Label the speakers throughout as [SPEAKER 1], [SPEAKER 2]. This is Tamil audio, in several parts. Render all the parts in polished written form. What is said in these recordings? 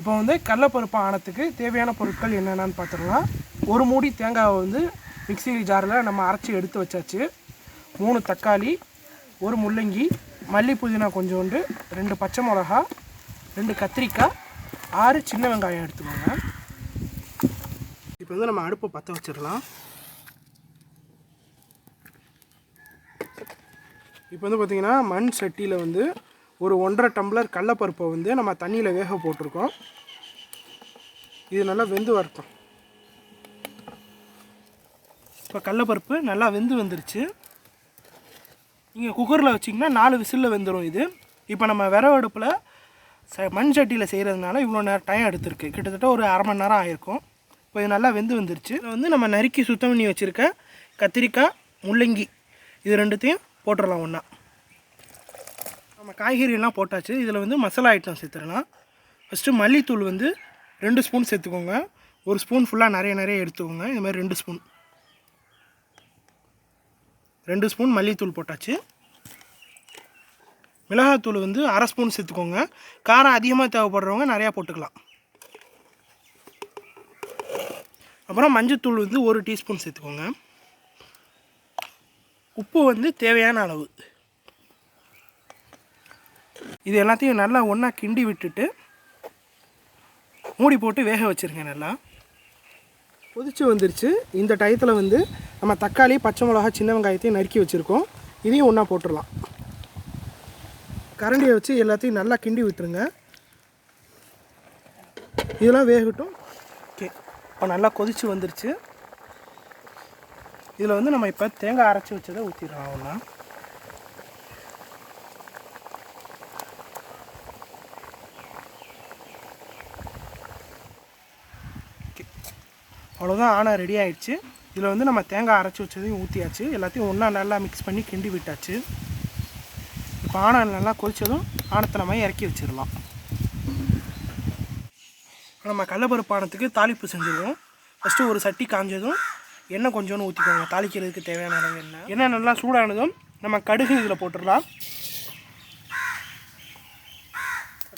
[SPEAKER 1] இப்போ வந்து கடலைப்பருப்பு ஆனத்துக்கு தேவையான பொருட்கள் என்னென்னு பார்த்துடலாம். ஒரு மூடி தேங்காவை வந்து மிக்ஸி ஜாரில் நம்ம அரைச்சி எடுத்து வச்சாச்சு. 3 தக்காளி, ஒரு முள்ளங்கி, மல்லி புதினா கொஞ்சோண்டு, 2 பச்சை மிளகா, 2 கத்திரிக்காய், 6 சின்ன வெங்காயம் எடுத்துக்கோங்க. இப்போ வந்து நம்ம அடுப்பை பற்ற வச்சிடலாம். இப்போ வந்து பார்த்திங்கன்னா மண் சட்டியில் வந்து ஒரு 1.5 டம்ளர் கடலைப்பருப்பை வந்து நம்ம தண்ணியில் வேக போட்டிருக்கோம். இது நல்லா வெந்து வரட்டும். இப்போ கடலைப்பருப்பு நல்லா வெந்து வந்துருச்சு. நீங்கள் குக்கரில் வச்சிங்கன்னா 4 விசிலில் வெந்துடும் இது. இப்போ நம்ம விறகு அடுப்பில் மண் சட்டியில் செய்கிறதுனால இவ்வளோ நேரம் டைம் எடுத்துருக்கு. கிட்டத்தட்ட ஒரு அரை மணி நேரம் ஆகிருக்கும். இப்போ இது நல்லா வெந்து வந்துருச்சு. இதில் வந்து நம்ம நறுக்கி சுத்தம் பண்ணி வச்சுருக்க கத்திரிக்காய், முள்ளங்கி இது ரெண்டுத்தையும் போட்டுடலாம் ஒன்றா. நம்ம காய்கறியெல்லாம் போட்டாச்சு. இதில் வந்து மசாலா ஐட்டம் சேர்த்துடலாம். ஃபஸ்ட்டு மல்லித்தூள் வந்து 2 ஸ்பூன் சேர்த்துக்கோங்க. ஒரு ஸ்பூன் ஃபுல்லாக நிறைய எடுத்துக்கோங்க. இது மாதிரி 2 ஸ்பூன் 2 ஸ்பூன் மல்லித்தூள் போட்டாச்சு. மிளகாத்தூள் வந்து அரை ஸ்பூன் சேர்த்துக்கோங்க. காரம் அதிகமாக தேவைப்படுறவங்க நிறையா போட்டுக்கலாம். அப்புறம் மஞ்சத்தூள் வந்து 1 டீஸ்பூன் சேர்த்துக்கோங்க. உப்பு வந்து தேவையான அளவு. இது எல்லாத்தையும் நல்லா ஒன்றா கிண்டி விட்டுட்டு மூடி போட்டு வேக வச்சுருங்க. நல்லா கொதிச்சு வந்துருச்சு. இந்த டயத்தில் வந்து நம்ம தக்காளி, பச்சை மிளகா, சின்ன வெங்காயத்தையும் நறுக்கி வச்சுருக்கோம். இதையும் ஒன்றா போட்டுடலாம். கரண்டியை வச்சு எல்லாத்தையும் நல்லா கிண்டி விட்டுருங்க. இதெல்லாம் வேகட்டும். ஓகே, இப்போ நல்லா கொதிச்சு வந்துருச்சு. இதில் வந்து நம்ம இப்போ தேங்காய் அரைச்சி வச்சதை ஊற்றிடலாம் ஒன்றா. அவ்வளோதான், ஆனா ரெடி ஆகிடுச்சு. இதில் வந்து நம்ம தேங்காய் அரைச்சி வச்சதையும் ஊற்றியாச்சு. எல்லாத்தையும் ஒன்றா நல்லா மிக்ஸ் பண்ணி கிண்டி விட்டாச்சு. இப்போ ஆணம் நல்லா கொதித்ததும் ஆணத்தை நம்ம இறக்கி வச்சிடலாம். நம்ம கடலைப்பருப்பு ஆணத்துக்கு தாளிப்பு செஞ்சுருவோம். ஃபஸ்ட்டு ஒரு சட்டி காஞ்சதும் எண்ணெய் கொஞ்சோன்னு ஊற்றிக்கோங்க. தாளிக்கிறதுக்கு தேவையான அளவு எண்ணெய் நல்லா சூடானதும் நம்ம கடுகு இதில் போட்டுடலாம்.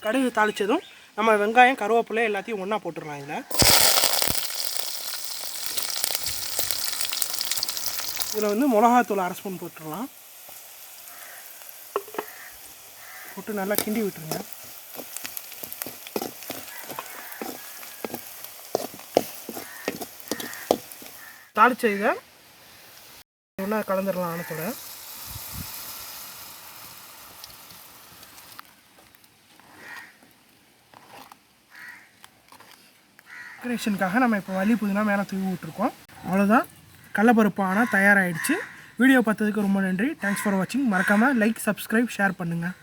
[SPEAKER 1] கடுகு தாளித்ததும் நம்ம வெங்காயம், கருவேப்பிலை எல்லாத்தையும் ஒன்றா போட்டுடலாம். இதில் வந்து மிளகாத்தூள் அரை ஸ்பூன் போட்டுடலாம். போட்டு நல்லா கிண்டி விட்டுருங்க. தாளிச்ச இதை ஒன்றா கலந்துடலாம் ஆனத்தோட. டெக்கரேஷனுக்காக நம்ம இப்போ மல்லி புதினா மேலே தூவி விட்டுருக்கோம். அவ்வளோதான், கடலைப்பருப்பு ஆனால் தயாராகிடுச்சு. வீடியோ பார்த்ததுக்கு ரொம்ப நன்றி. தேங்க்ஸ் ஃபார் வாட்சிங். மறக்காமல் லைக், சப்ஸ்கிரைப், ஷேர் பண்ணுங்கள்.